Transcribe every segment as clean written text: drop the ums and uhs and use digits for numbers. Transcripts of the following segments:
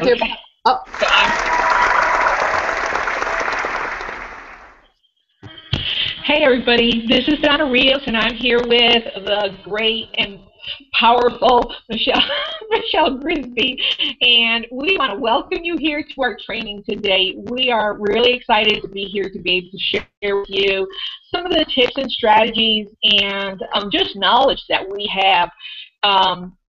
Okay. Oh. Hey everybody, this is Donna Rios, and I'm here with the great and powerful Michelle Grigsby, and we want to welcome you here to our training today. We are really excited to be here to be able to share with you some of the tips and strategies and just knowledge that we have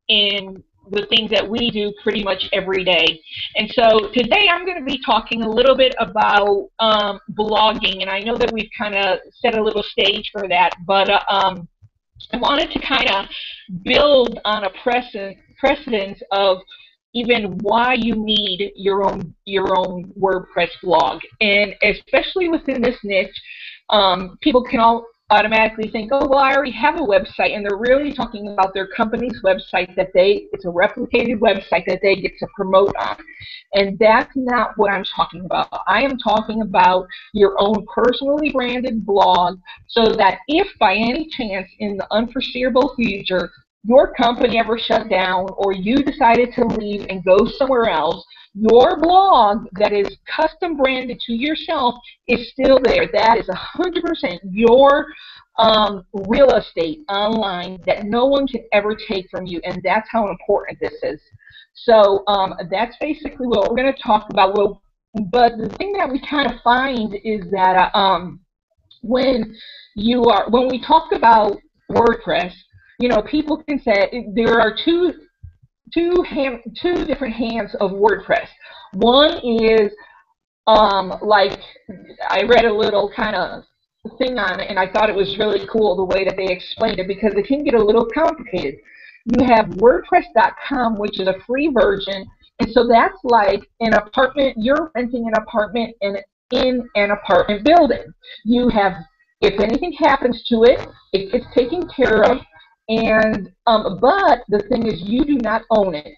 in the things that we do pretty much every day. And so today I'm going to be talking a little bit about blogging, and I know that we've kind of set a little stage for that, but I wanted to kind of build on a precedence of even why you need your own WordPress blog, and especially within this niche, people can all automatically think, oh, well, I already have a website, and they're really talking about their company's website it's a replicated website that they get to promote on. And that's not what I'm talking about. I am talking about your own personally branded blog, so that if by any chance in the unforeseeable future your company ever shut down or you decided to leave and go somewhere else, your blog that is custom branded to yourself is still there. That is 100% your real estate online that no one can ever take from you, and that's how important this is. So that's basically what we're going to talk about. Well, but the thing that we kind of find is that when we talk about WordPress, you know, people can say there are two different hands of WordPress. One is like, I read a little kind of thing on it, and I thought it was really cool the way that they explained it, because it can get a little complicated. You have WordPress.com, which is a free version, and so that's like an apartment. You're renting an apartment in an apartment building. You have, if anything happens to it, it gets taken care of, and but the thing is, you do not own it.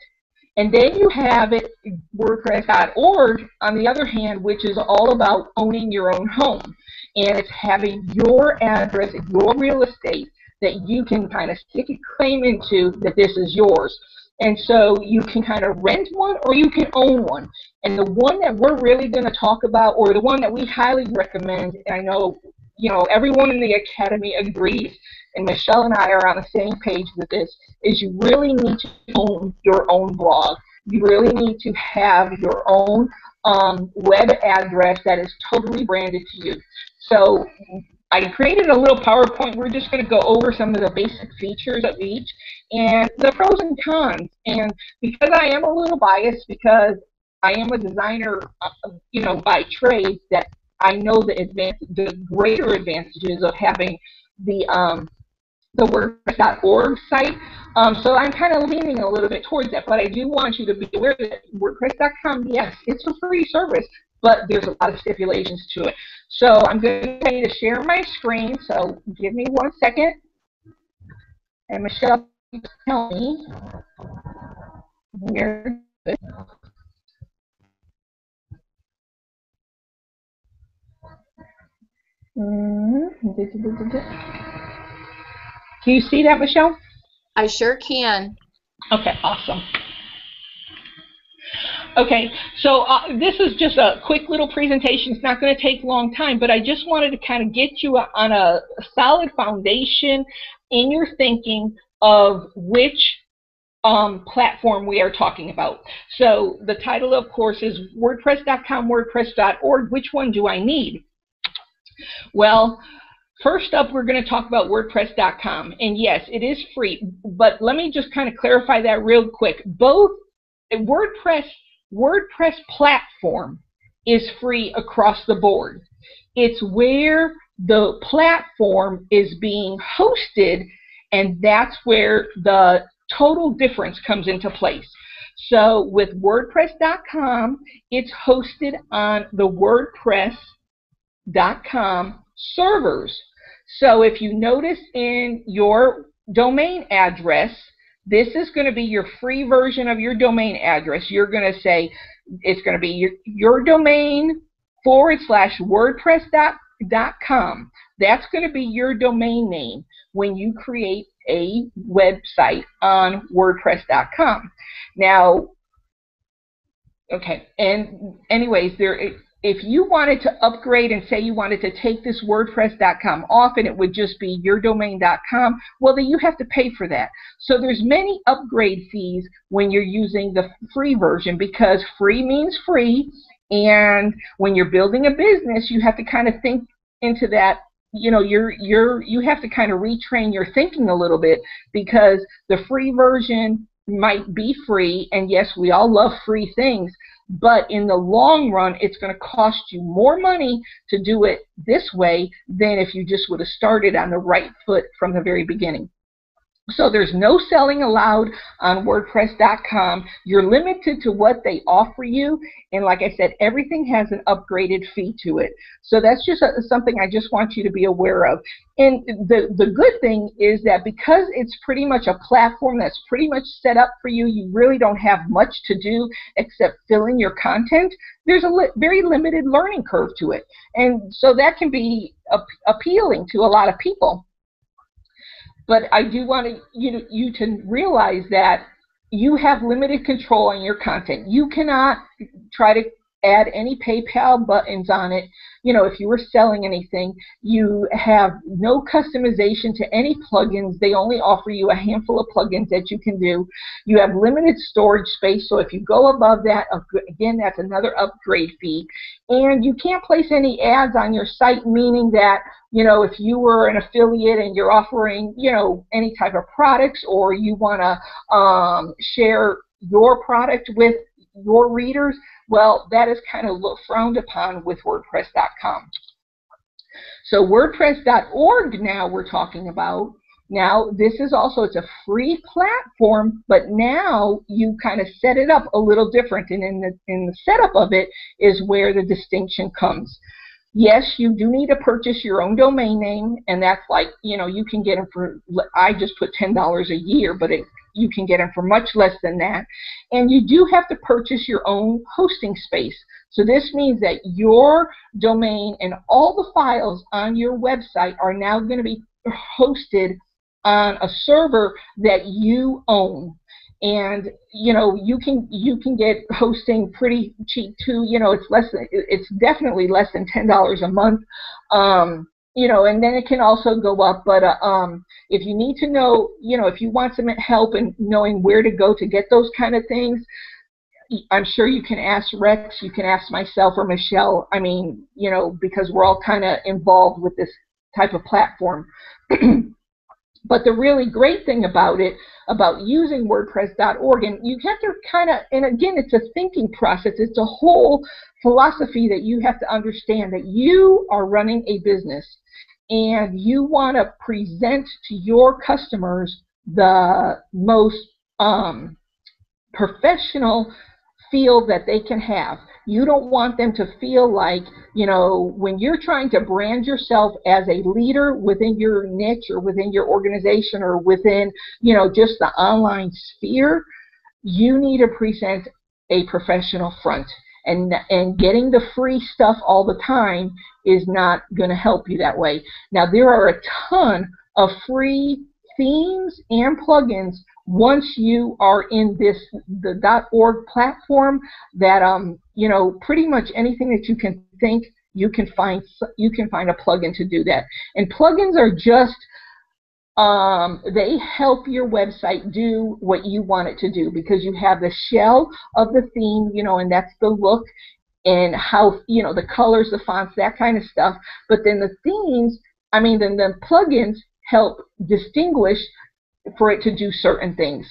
And then you have it, WordPress.org, on the other hand, which is all about owning your own home. And it's having your address, your real estate, that you can kind of stick a claim into that this is yours. And so you can kind of rent one or you can own one. And the one that we're really going to talk about, or the one that we highly recommend, and I know, you know, everyone in the Academy agrees, and Michelle and I are on the same page with this, is you really need to own your own blog. You really need to have your own web address that is totally branded to you. So I created a little PowerPoint. We're just going to go over some of the basic features of each and the pros and cons. And because I am a little biased, because I am a designer, you know, by trade, that I know the greater advantages of having the WordPress.org site. So I'm kind of leaning a little bit towards that, but I do want you to be aware that WordPress.com, yes, it's a free service, but there's a lot of stipulations to it. So I'm going to share my screen, so give me 1 second. And Michelle, tell me. You're good. Can you see that, Michelle? I sure can. Okay, awesome. Okay, so this is just a quick little presentation. It's not going to take a long time, but I just wanted to kind of get you on a solid foundation in your thinking of which platform we are talking about. So the title, of course, is WordPress.com, WordPress.org. Which one do I need? Well, first up, we're going to talk about WordPress.com. And yes, it is free, but let me just kind of clarify that real quick. Both WordPress platform is free across the board. It's where the platform is being hosted, and that's where the total difference comes into place. So with WordPress.com, it's hosted on the WordPress.com servers. So if you notice in your domain address, this is going to be your free version of your domain address. You're going to say, it's going to be your domain /WordPress.com. That's going to be your domain name when you create a website on WordPress.com. Now, Okay, and anyways, if you wanted to upgrade and say you wanted to take this WordPress.com off and it would just be yourdomain.com, well, then you have to pay for that. So there's many upgrade fees when you're using the free version, because free means free, and when you're building a business, you have to kind of think into that. You have to kind of retrain your thinking a little bit, because the free version might be free, and yes, we all love free things, but in the long run, it's going to cost you more money to do it this way than if you just would have started on the right foot from the very beginning. So there's no selling allowed on WordPress.com. You're limited to what they offer you, and like I said, everything has an upgraded fee to it. So that's just something I just want you to be aware of. And the good thing is that because it's pretty much a platform that's pretty much set up for you, you really don't have much to do except fill in your content. There's a very limited learning curve to it, and so that can be appealing to a lot of people. But I do want you to realize that you have limited control on your content. You cannot try to add any PayPal buttons on it. If you were selling anything, you have no customization to any plugins. They only offer you a handful of plugins that you can do. You have limited storage space, so if you go above that, again, that's another upgrade fee. And you can't place any ads on your site, meaning that, if you were an affiliate and you're offering, any type of products, or you want to share your product with your readers, well, that is kind of frowned upon with WordPress.com. So WordPress.org now we're talking about. Now this is also, it's a free platform, but now you kind of set it up a little different, and in the setup of it is where the distinction comes. Yes, you do need to purchase your own domain name, and that's like, you can get them for, I just put $10 a year, but you can get them for much less than that. And you do have to purchase your own hosting space. So this means that your domain and all the files on your website are now going to be hosted on a server that you own. And you can get hosting pretty cheap too. It's definitely less than $10 a month. And then it can also go up. But if you need to know, if you want some help in knowing where to go to get those kind of things, I'm sure you can ask Rex, you can ask myself or Michelle. I mean, because we're all kind of involved with this type of platform. But the really great thing about it, about using WordPress.org, and you have to kind of, and again, it's a thinking process. It's a whole philosophy that you have to understand, that you are running a business and you want to present to your customers the most professional feel that they can have. You don't want them to feel like, when you're trying to brand yourself as a leader within your niche or within your organization or within, just the online sphere, you need to present a professional front. And getting the free stuff all the time is not going to help you that way. Now, there are a ton of free themes and plugins once you are in the .org platform, that pretty much anything that you can think, you can find a plugin to do that. And plugins are just they help your website do what you want it to do, because you have the shell of the theme, and that's the look and how, the colors, the fonts, that kind of stuff. But then the themes, then the plugins help distinguish for it to do certain things.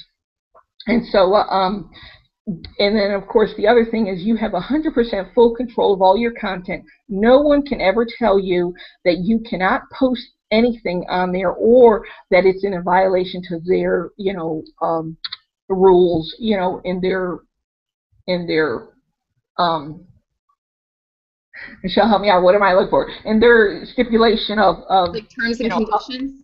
And so, and then of course the other thing is you have 100% full control of all your content. No one can ever tell you that you cannot post anything on there, or that it's in a violation to their, rules, in their Michelle, help me out. What am I looking for? In their stipulation of like terms and conditions.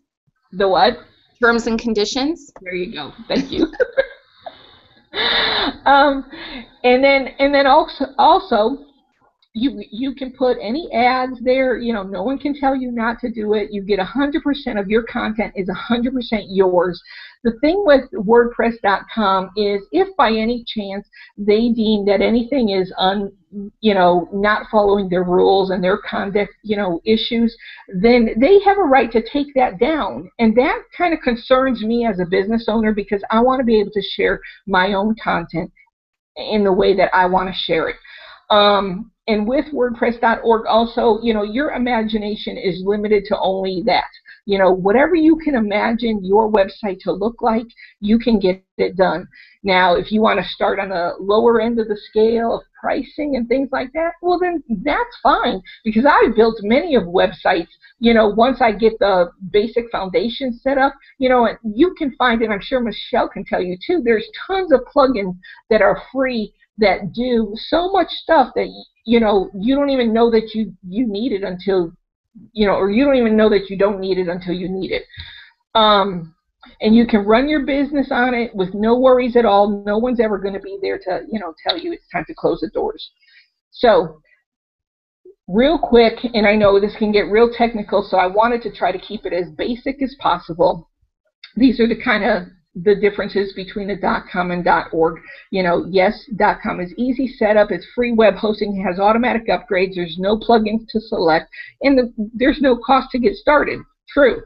The what? Terms and conditions. There you go. Thank you. And then also you can put any ads there. You know, no one can tell you not to do it. You get 100% of your content is 100% yours. The thing with WordPress.com is if by any chance they deem that anything is not following their rules and their conduct, issues, then they have a right to take that down. And that kind of concerns me as a business owner, because I want to be able to share my own content in the way that I want to share it. And with WordPress.org also, your imagination is limited to only that. Whatever you can imagine your website to look like, you can get it done. Now, if you want to start on the lower end of the scale of pricing and things like that, well, then that's fine, because I've built many of websites, once I get the basic foundation set up, and you can find it, I'm sure Michelle can tell you too, there's tons of plugins that are free that do so much stuff that, you don't even know that you need it until, or you don't even know that you don't need it until you need it. And you can run your business on it with no worries at all. No one's ever going to be there to, tell you it's time to close the doors. So, real quick, and I know this can get real technical, so I wanted to try to keep it as basic as possible. These are the kind of the differences between the .com and .org. Yes, .com is easy setup. It's free web hosting. It has automatic upgrades. There's no plugins to select, and there's no cost to get started. True.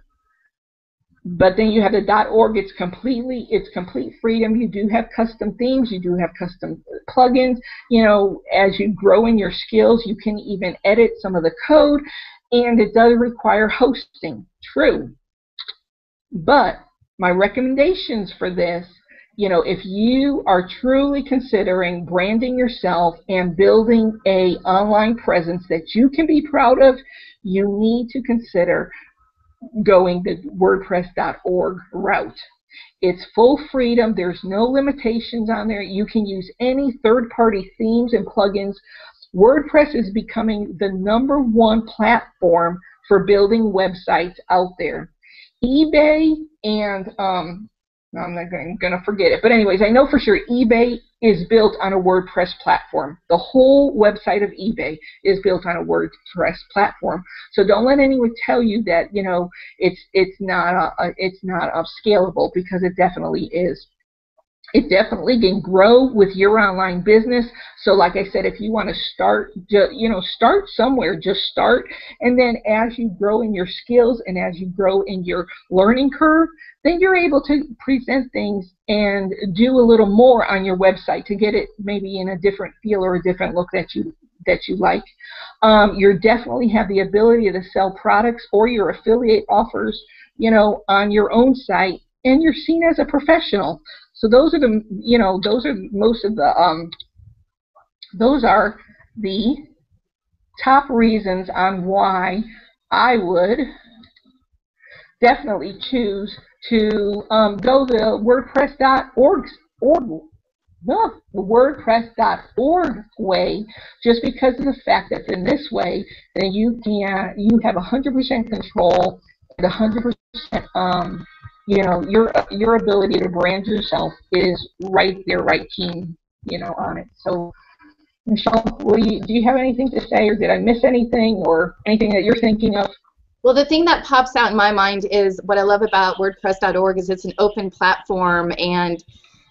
But then you have the .org. It's complete freedom. You do have custom themes. You do have custom plugins. As you grow in your skills, you can even edit some of the code, and it does require hosting. True. But my recommendations for this, if you are truly considering branding yourself and building an online presence that you can be proud of, you need to consider going the WordPress.org route. It's full freedom. There's no limitations on there. You can use any third-party themes and plugins. WordPress is becoming the #1 platform for building websites out there. eBay and I'm not going to forget it, but anyways, I know for sure eBay is built on a WordPress platform. The whole website of eBay is built on a WordPress platform. So don't let anyone tell you that it's not scalable, because it definitely is. It definitely can grow with your online business. So like I said, if you want to start, start somewhere, just start. And then as you grow in your skills and as you grow in your learning curve, then you're able to present things and do a little more on your website to get it maybe in a different feel or a different look that you like. You definitely have the ability to sell products or your affiliate offers, on your own site, and you're seen as a professional. So those are the top reasons on why I would definitely choose to go the WordPress.org way, just because of the fact that in this way, then you have 100% control and 100%. Your ability to brand yourself is right there, right keen, on it. So, Michelle, do you have anything to say, or did I miss anything, or anything that you're thinking of? Well, the thing that pops out in my mind is what I love about WordPress.org is it's an open platform, and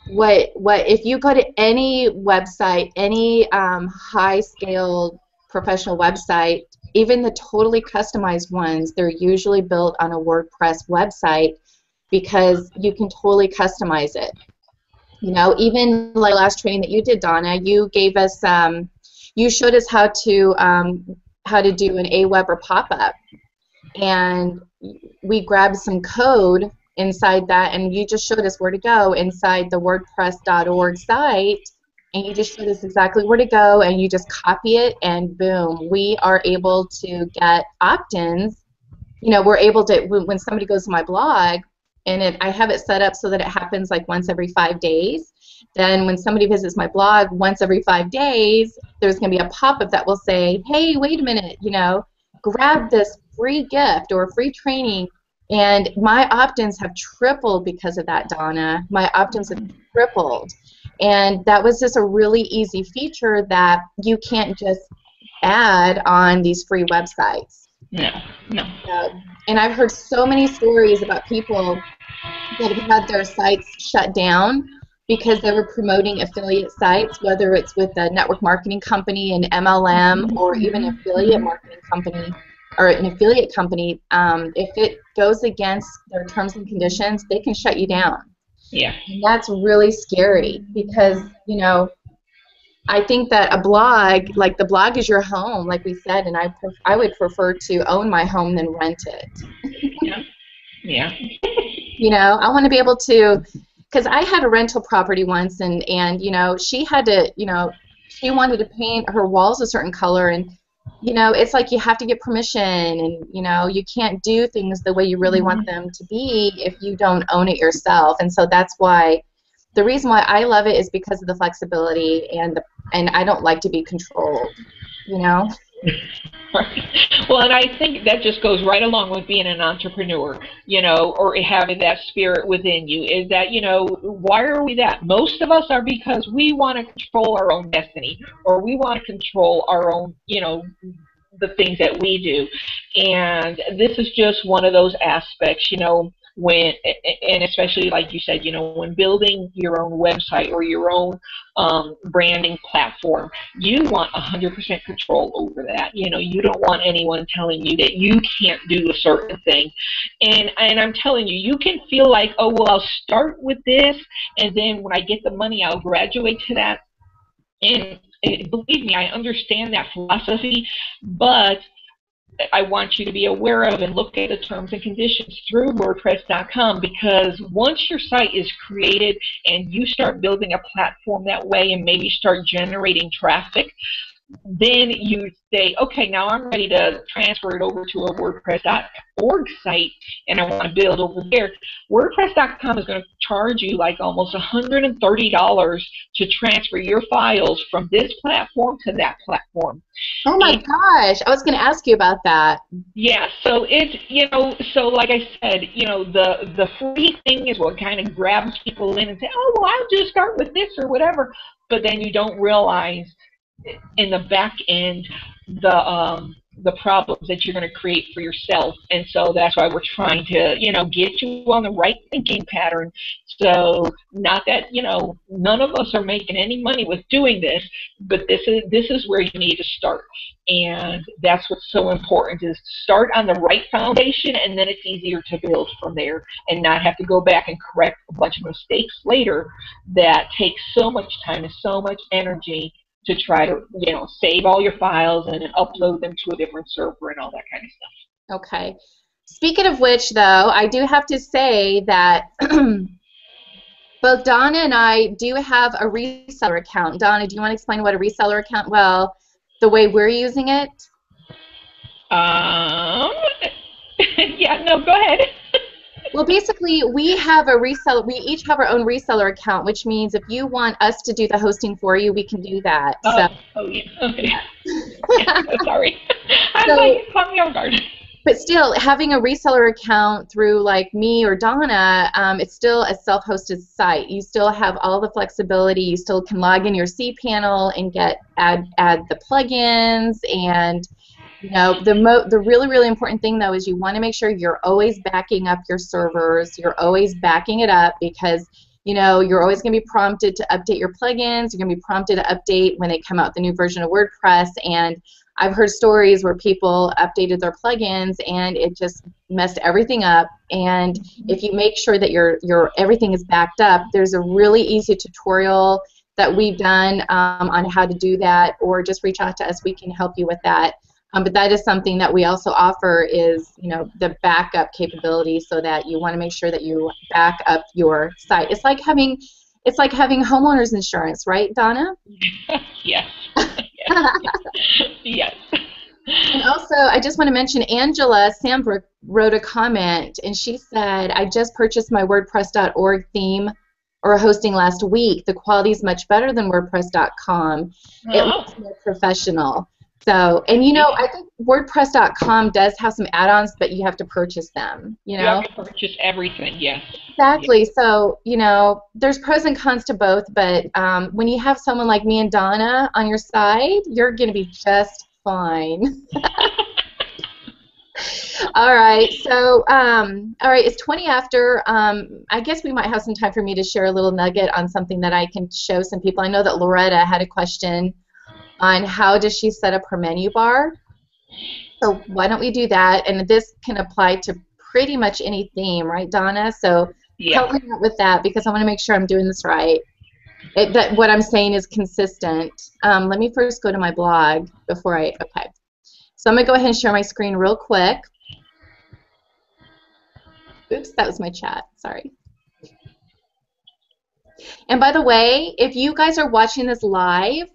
what if you go to any website, any high-scale professional website, even the totally customized ones, they're usually built on a WordPress website, because you can totally customize it. Even like last training that you did, Donna, you gave us, you showed us how to do an Aweber pop-up, and we grabbed some code inside that, and you just showed us where to go inside the WordPress.org site, and you just showed us exactly where to go, and you just copy it, and boom, we are able to get opt-ins. We're able to, when somebody goes to my blog, and I have it set up so that it happens like once every 5 days. Then when somebody visits my blog once every 5 days, there's going to be a pop-up that will say, hey, wait a minute, grab this free gift or free training. And my opt-ins have tripled because of that, Donna. My opt-ins have tripled. And that was just a really easy feature that you can't just ad on these free websites. No, no. And I've heard so many stories about people that have had their sites shut down because they were promoting affiliate sites, whether it's with a network marketing company, an MLM, or even an affiliate marketing company or an affiliate company. If it goes against their terms and conditions, they can shut you down. Yeah. And that's really scary because, you know, I think that a blog, like the blog is your home, like we said, and I would prefer to own my home than rent it. Yeah. Yeah. You know, I want to be able to, because I had a rental property once, and you know, she had to, you know, she wanted to paint her walls a certain color, and you know, it's like you have to get permission, and you know, you can't do things the way you really want them to be if you don't own it yourself. And so that's why, the reason why I love it is because of the flexibility, and I don't like to be controlled, you know. Well, and I think that just goes right along with being an entrepreneur, you know, or having that spirit within you, is that, you know, why are we that? Most of us are because we want to control our own destiny, or we want to control our own, you know, the things that we do. And this is just one of those aspects, you know, when, and especially like you said, you know, when building your own website or your own branding platform, you want 100% control over that. You know, you don't want anyone telling you that you can't do a certain thing. And I'm telling you, you can feel like, oh, well, I'll start with this, and then when I get the money, I'll graduate to that. And believe me, I understand that philosophy, but I want you to be aware of and look at the terms and conditions through WordPress.com, because once your site is created and you start building a platform that way and maybe start generating traffic, then you say, okay, now I'm ready to transfer it over to a WordPress.org site, and I want to build over there. WordPress.com is going to charge you like almost $130 to transfer your files from this platform to that platform. Oh my gosh, I was going to ask you about that. Yeah, so it's, you know, so like I said, you know, the free thing is what kind of grabs people in and say, oh, well, I'll just start with this or whatever, but then you don't realize in the back end the problems that you're going to create for yourself. And so that's why we're trying to, you know, get you on the right thinking pattern. So not that, you know, none of us are making any money with doing this, but this is where you need to start. And that's what's so important, is start on the right foundation, and then it's easier to build from there and not have to go back and correct a bunch of mistakes later that takes so much time and so much energy to try to, you know, save all your files and then upload them to a different server and all that kind of stuff. Okay. Speaking of which, though, I do have to say that both Donna and I do have a reseller account. Donna, do you want to explain what a reseller account, well, the way we're using it? Yeah, no, go ahead. Well, basically, we have a reseller. We each have our own reseller account, which means if you want us to do the hosting for you, we can do that. Oh, yeah. Okay. Yeah, sorry. I thought you caught me off guard. But still, having a reseller account through like me or Donna, it's still a self-hosted site. You still have all the flexibility. You still can log in your cPanel and add the plugins. And you know, the really, really important thing, though, is you want to make sure you're always backing up your servers. You're always backing it up, because you know, you're always going to be prompted to update your plugins. You're going to be prompted to update when they come out the new version of WordPress. And I've heard stories where people updated their plugins and it just messed everything up. And if you make sure that your everything is backed up, there's a really easy tutorial that we've done on how to do that, or just reach out to us. We can help you with that. But that is something that we also offer, is, you know, the backup capability, so that you want to make sure that you back up your site. It's like having homeowners insurance, right, Donna? Yes. Yes. And also, I just want to mention Angela Sambrook wrote a comment, and she said, I just purchased my WordPress.org theme or hosting last week. The quality is much better than WordPress.com. It looks more professional. So, and you know, I think WordPress.com does have some add-ons, but you have to purchase them, you know? You have to purchase everything, yes. Exactly. Yes. So, you know, there's pros and cons to both, but when you have someone like me and Donna on your side, you're going to be just fine. All right, so all right, it's 20 after. I guess we might have some time for me to share a little nugget on something that I can show some people. I know that Loretta had a question on how does she set up her menu bar. So why don't we do that? And this can apply to pretty much any theme, right, Donna? So help me out with that because I want to make sure I'm doing this right. That what I'm saying is consistent. Let me first go to my blog before okay. So I'm going to go ahead and share my screen real quick. Oops, that was my chat. Sorry. And by the way, if you guys are watching this live,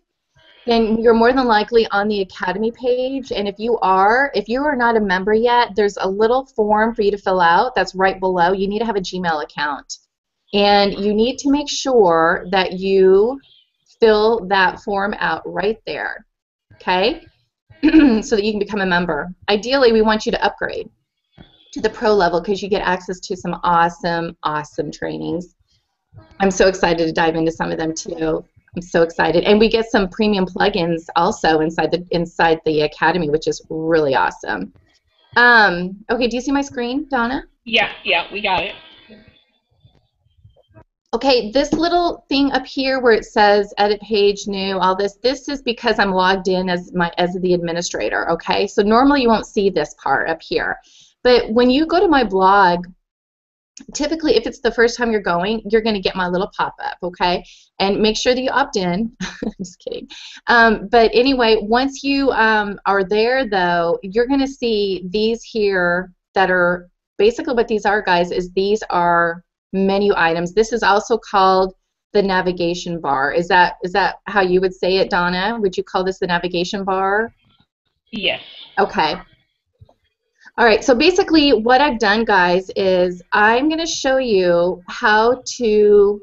then you're more than likely on the Academy page. And if you are not a member yet, there's a little form for you to fill out that's right below. You need to have a Gmail account. And you need to make sure that you fill that form out right there, okay, so that you can become a member. Ideally, we want you to upgrade to the pro level because you get access to some awesome, awesome trainings. I'm so excited to dive into some of them too. I'm so excited. And we get some premium plugins also inside the Academy, which is really awesome. Okay, do you see my screen, Donna? Yeah, we got it. Okay, this little thing up here where it says edit page, new, all this is because I'm logged in as the administrator, okay? So normally you won't see this part up here. But when you go to my blog, typically if it's the first time you're going to get my little pop-up, okay? And make sure that you opt in. I'm just kidding. But anyway, once you are there though, you're going to see these here that are basically what these are, guys, is these are menu items. This is also called the navigation bar. Is that how you would say it, Donna? Would you call this the navigation bar? Yes. Okay. All right, so basically what I've done, guys, is I'm going to show you how to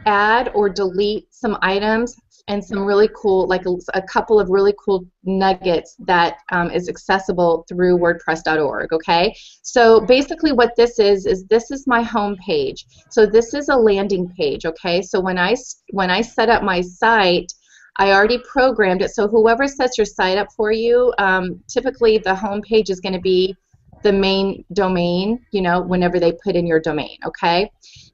add or delete some items and some really cool, like a couple of really cool nuggets that is accessible through WordPress.org, okay? So basically what this is this is my home page. So this is a landing page, okay? So when I set up my site, I already programmed it. So whoever sets your site up for you, typically the home page is going to be the main domain, you know, whenever they put in your domain, okay?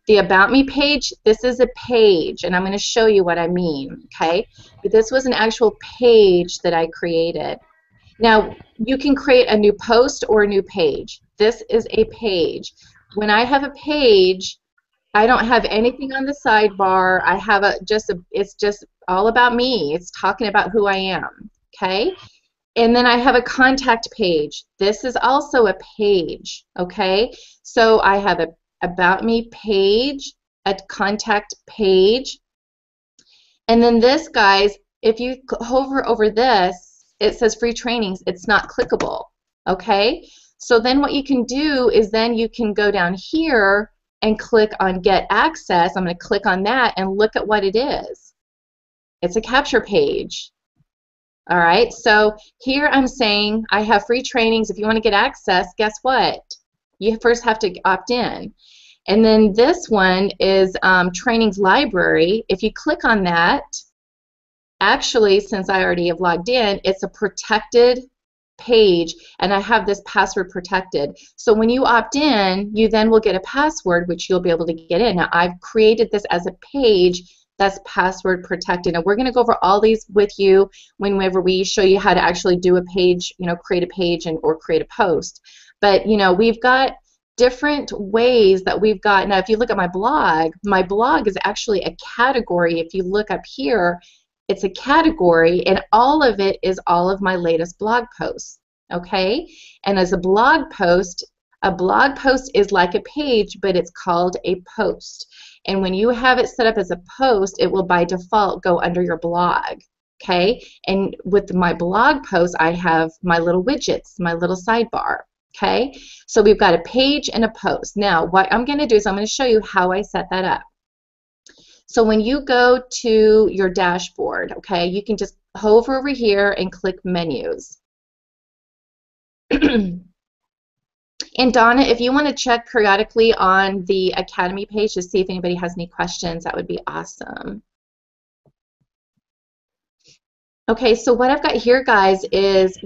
The About Me page, this is a page, and I'm going to show you what I mean, okay? But this was an actual page that I created. Now, you can create a new post or a new page. This is a page. When I have a page, I don't have anything on the sidebar. I have it's just all about me. It's talking about who I am, okay? And then I have a contact page. This is also a page, okay? So I have a About Me page, a contact page, and then this, guys, if you hover over this, it says free trainings. It's not clickable, okay? So then what you can do is then you can go down here and click on Get Access. I'm going to click on that and look at what it is. It's a capture page. All right, so here I'm saying I have free trainings. If you want to get access, guess what? You first have to opt in. And then this one is Trainings Library. If you click on that, actually, since I already have logged in, it's a protected page, and I have this password protected. So when you opt in, you then will get a password, which you'll be able to get in. Now, I've created this as a page that's password protected. And we're going to go over all these with you whenever we show you how to actually do a page, you know, create a page or create a post. But, you know, we've got different ways that we've got. Now, if you look at my blog is actually a category. If you look up here, it's a category, and all of it is all of my latest blog posts, okay? And as a blog post is like a page, but it's called a post. And when you have it set up as a post, it will by default go under your blog, okay? And with my blog post, I have my little widgets, my little sidebar, okay? So we've got a page and a post. Now, what I'm going to do is I'm going to show you how I set that up. So when you go to your dashboard, okay, you can just hover over here and click Menus. And Donna, if you want to check periodically on the Academy page to see if anybody has any questions, that would be awesome. Okay, so what I've got here, guys, is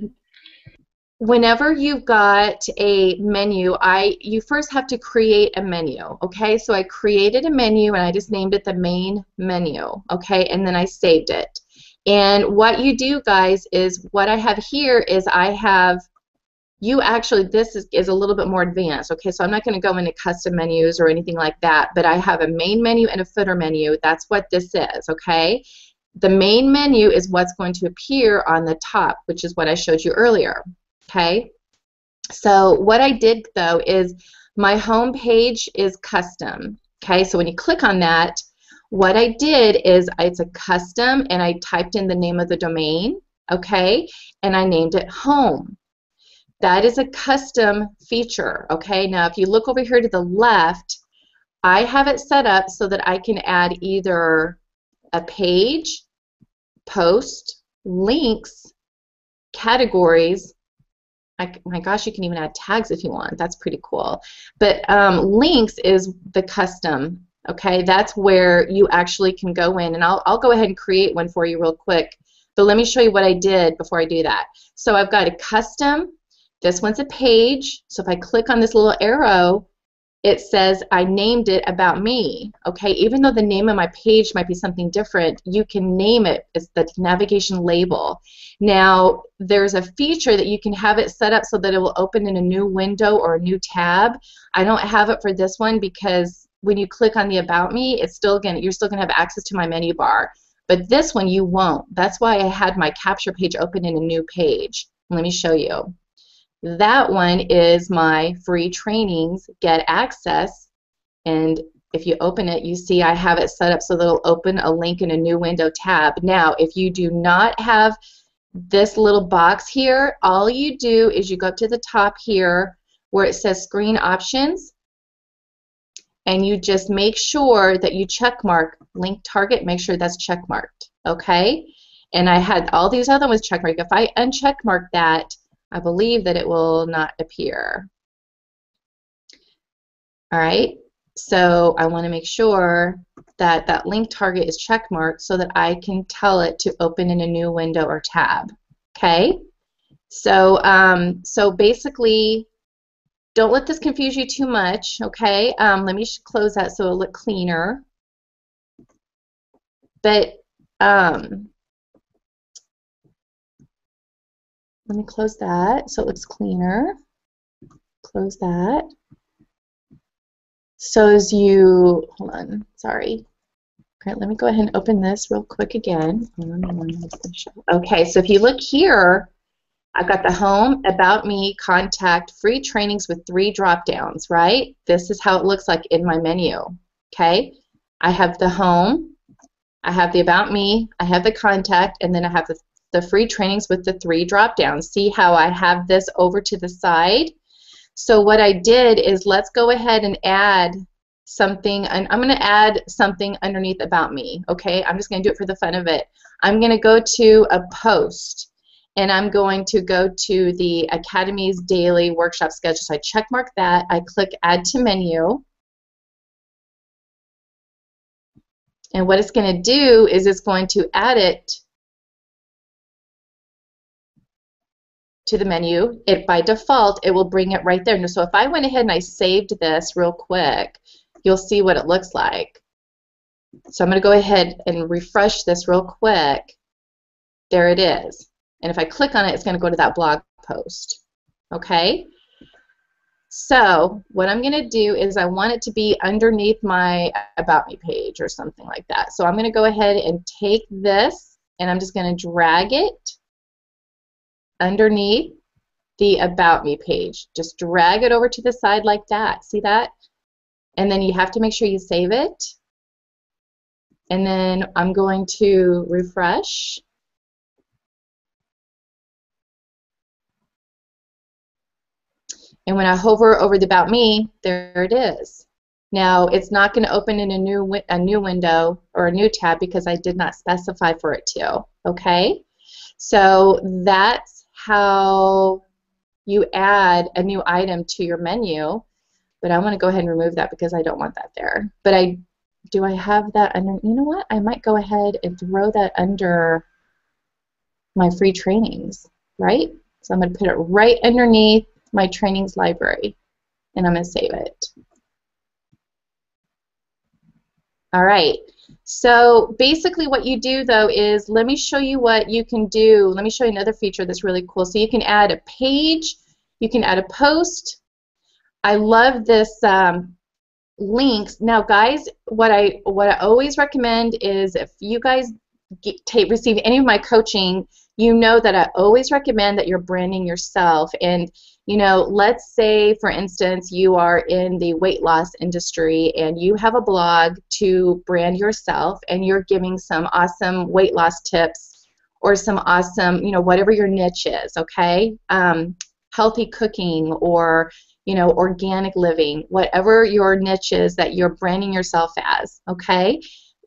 whenever you've got a menu, you first have to create a menu, okay? So I created a menu and I just named it the main menu, okay? And then I saved it. And what you do, guys, is what I have here is I have you actually, this is a little bit more advanced, okay? So I'm not going to go into custom menus or anything like that, but I have a main menu and a footer menu. That's what this is, okay? The main menu is what's going to appear on the top, which is what I showed you earlier, okay? So what I did, though, is my home page is custom, okay? So when you click on that, what I did is it's a custom, and I typed in the name of the domain, okay? And I named it home. That is a custom feature, okay? Now, if you look over here to the left, I have it set up so that I can add either a page, post, links, categories. My gosh, you can even add tags if you want. That's pretty cool. But links is the custom, okay? That's where you actually can go in, and I'll go ahead and create one for you real quick. But let me show you what I did before I do that. So I've got a custom. This one's a page, so if I click on this little arrow, it says I named it about me, okay? Even though the name of my page might be something different, you can name it as the navigation label. Now, there's a feature that you can have it set up so that it will open in a new window or a new tab. I don't have it for this one because when you click on the About Me, you're still gonna have access to my menu bar. But this one, you won't. That's why I had my capture page open in a new page. Let me show you. That one is my free trainings, get access, and if you open it, you see I have it set up so that it'll open a link in a new window tab. Now, if you do not have this little box here, all you do is you go up to the top here where it says screen options, and you just make sure that you check mark link target, make sure that's check marked, okay? And I had all these other ones check marked. If I uncheck mark that, I believe that it will not appear. All right, so I want to make sure that that link target is checkmarked so that I can tell it to open in a new window or tab. Okay, so so basically, don't let this confuse you too much. Okay, let me close that so it'll look cleaner. But let me close that so it looks cleaner. Close that. So as you, hold on, sorry. Okay, let me go ahead and open this real quick again. Okay, so if you look here, I've got the home, about me, contact, free trainings with 3 drop-downs, right? This is how it looks like in my menu, okay? I have the home, I have the about me, I have the contact, and then I have the free trainings with the 3 drop-downs. See how I have this over to the side? So what I did is let's go ahead and add something, and I'm going to add something underneath about me, okay? I'm just going to do it for the fun of it. I'm going to go to a post, and I'm going to go to the Academy's daily workshop schedule. So I check mark that, I click add to menu, and what it's going to do is it's going to add it to the menu. By default, it will bring it right there. So if I went ahead and I saved this real quick, you'll see what it looks like. So I'm going to go ahead and refresh this real quick. There it is. And if I click on it, it's going to go to that blog post. Okay? So what I'm going to do is I want it to be underneath my About Me page or something like that. So I'm going to go ahead and take this, and I'm just going to drag it underneath the About Me page. Just drag it over to the side like that. See that? And then you have to make sure you save it. And then I'm going to refresh. And when I hover over the About Me, there it is. Now, it's not going to open in a new window or a new tab because I did not specify for it to. Okay? So that's how you add a new item to your menu. But I want to go ahead and remove that because I don't want that there. But do I have that under? You know what? I might go ahead and throw that under my free trainings, right? So I'm going to put it right underneath my trainings library, and I'm going to save it. All right. So basically what you do, though, is let me show you what you can do. Let me show you another feature that's really cool. So you can add a page. You can add a post. I love this links. Now, guys, what I always recommend is if you guys receive any of my coaching, you know that I always recommend that you're branding yourself. And you know, let's say, for instance, you are in the weight loss industry and you have a blog to brand yourself and you're giving some awesome weight loss tips or some awesome, you know, whatever your niche is, okay? Healthy cooking or, you know, organic living, whatever your niche is that you're branding yourself as, okay?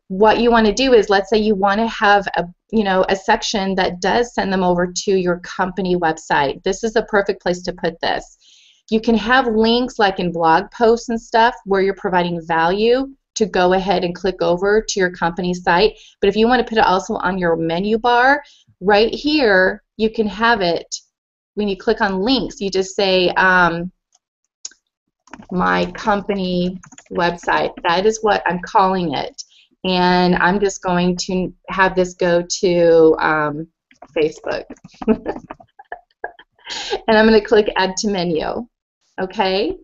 What you want to do is, let's say you want to have a, you know, a section that does send them over to your company website. This is the perfect place to put this. You can have links like in blog posts and stuff where you're providing value to go ahead and click over to your company site. But if you want to put it also on your menu bar, right here, you can have it. When you click on links, you just say my company website. That is what I'm calling it. And I'm just going to have this go to Facebook. And I'm going to click Add to Menu. Okay?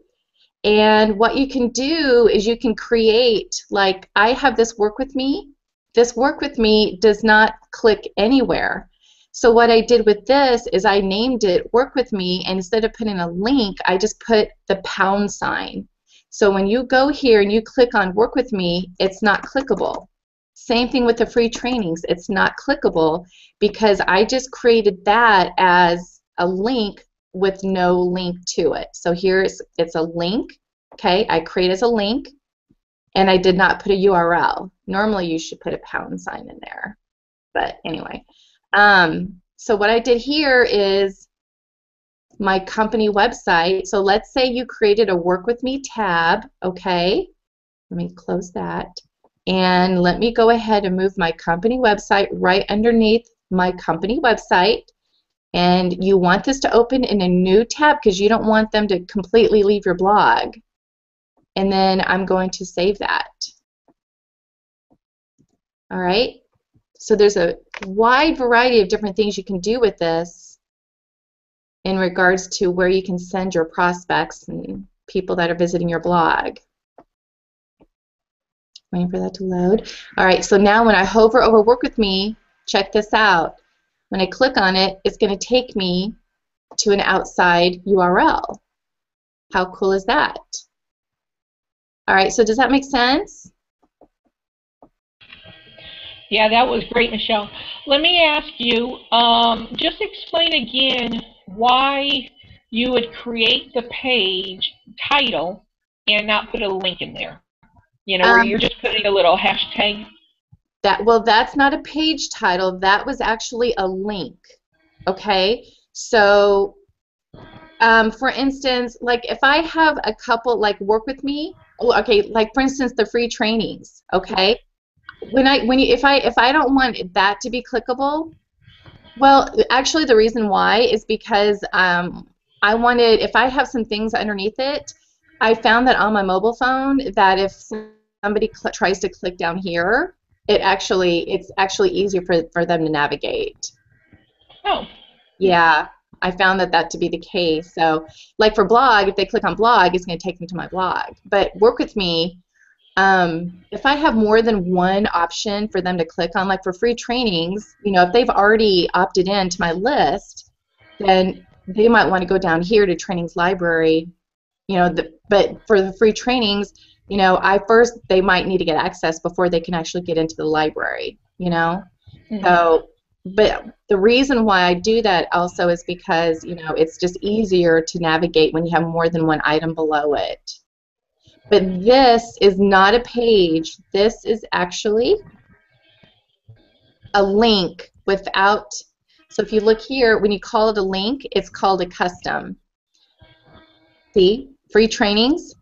And what you can do is you can create, like I have this Work With Me. This Work With Me does not click anywhere. So what I did with this is I named it Work With Me, and instead of putting a link, I just put the pound sign. So when you go here and you click on Work With Me, it's not clickable. Same thing with the free trainings. It's not clickable because I just created that as a link with no link to it. So here it's a link, okay? I create as a link, and I did not put a URL. Normally you should put a pound sign in there. But anyway, so what I did here is my company website. So let's say you created a Work With Me tab, okay? Let me close that. And let me go ahead and move my company website right underneath my company website. And you want this to open in a new tab because you don't want them to completely leave your blog. And then I'm going to save that. All right? So there's a wide variety of different things you can do with this in regards to where you can send your prospects and people that are visiting your blog. Waiting for that to load. All right, so now when I hover over Work With Me, check this out. When I click on it, it's going to take me to an outside URL. How cool is that? All right, so does that make sense? Yeah, that was great, Michelle. Let me ask you, just explain again why you would create the page title and not put a link in there. You know, where you're just putting a little hashtag. Well, that's not a page title. That was actually a link. Okay, so for instance, like if I have a couple, like Work With Me. Okay, like for instance, the free trainings. Okay, if I don't want that to be clickable, well, actually the reason why is because I wanted, if I have some things underneath it, I found that on my mobile phone that if somebody tries to click down here, it's actually easier for them to navigate. Oh. Yeah, I found that to be the case. So, like for blog, if they click on blog, it's going to take them to my blog. But Work With Me, if I have more than one option for them to click on, like for free trainings, you know, if they've already opted in to my list, then they might want to go down here to trainings library, you know, but for the free trainings, you know, they might need to get access before they can actually get into the library, you know. Mm-hmm. So, but the reason why I do that also is because, you know, it's just easier to navigate when you have more than one item below it. But this is not a page. This is actually a link without, so if you look here, when you call it a link, it's called a custom. See? Free trainings?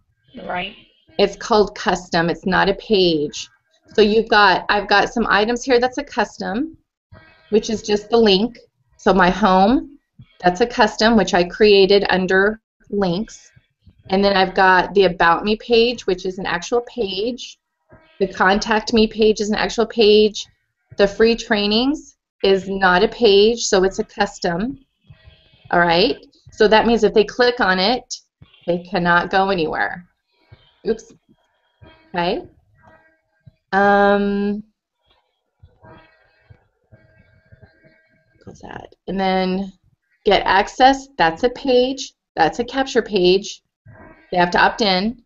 Right. It's called custom. It's not a page. So I've got some items here that's a custom, which is just the link. So my home, that's a custom, which I created under links. And then I've got the About Me page, which is an actual page. The Contact Me page is an actual page. The free trainings is not a page, so it's a custom. All right? So that means if they click on it, they cannot go anywhere. Oops. Okay. Close that. And then Get Access, that's a page. That's a capture page. They have to opt in.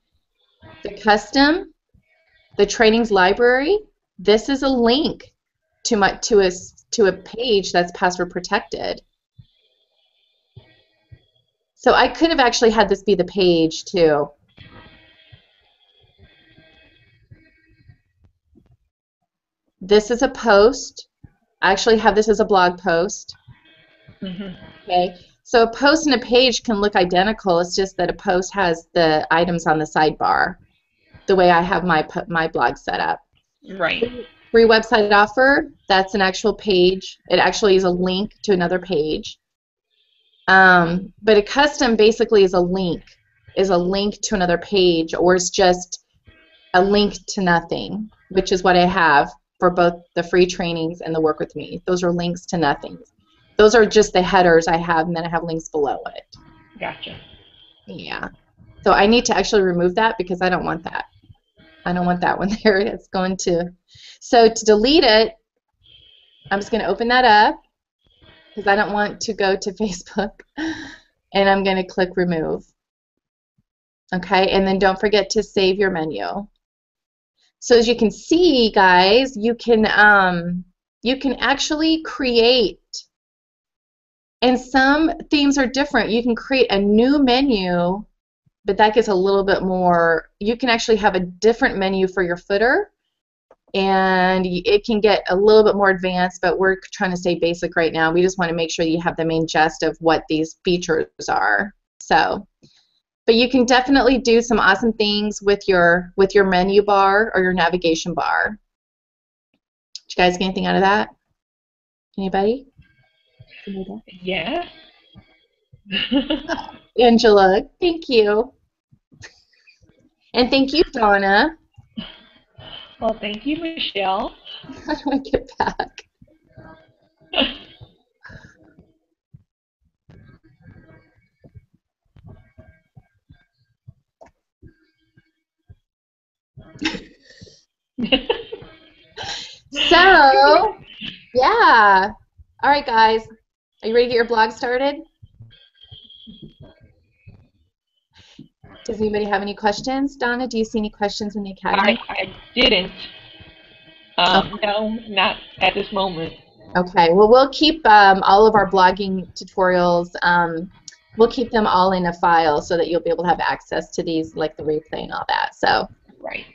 The Custom, the Trainings Library, this is a link to a page that's password protected. So I could have actually had this be the page too. This is a post. I actually have this as a blog post. Okay. So a post and a page can look identical. It's just that a post has the items on the sidebar, the way I have my blog set up. Right. Free website offer, that's an actual page. It actually is a link to another page. But a custom basically is a link to another page, or it's just a link to nothing, which is what I have for both the free trainings and the Work With Me. Those are links to nothing. Those are just the headers I have, and then I have links below it. Gotcha. Yeah. So I need to actually remove that because I don't want that. I don't want that one there. It's going to. So to delete it, I'm just going to open that up because I don't want to go to Facebook, and I'm going to click remove. Okay, and then don't forget to save your menu. So as you can see, guys, you can actually create, and some themes are different. You can create a new menu, but that gets a little bit more. You can actually have a different menu for your footer, and it can get a little bit more advanced, but we're trying to stay basic right now. We just want to make sure you have the main gist of what these features are. So, but you can definitely do some awesome things with your menu bar or your navigation bar. Did you guys get anything out of that? Anybody? Yeah. Angela, thank you. And thank you, Donna. Well, thank you, Michelle. How do I get back? So, yeah. All right, guys. Are you ready to get your blog started? Does anybody have any questions? Donna, do you see any questions in the academy? I didn't. Okay. No, not at this moment. Okay. Well, we'll keep all of our blogging tutorials. We'll keep them all in a file so that you'll be able to have access to these, like the replay and all that. So. Right.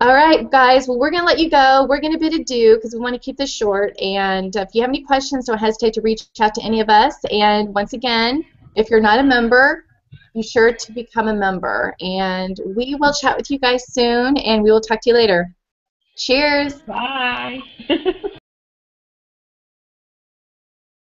All right, guys. Well, we're going to let you go. We're going to bid adieu because we want to keep this short. And if you have any questions, don't hesitate to reach out to any of us. And once again, if you're not a member, be sure to become a member. And we will chat with you guys soon, and we will talk to you later. Cheers. Bye.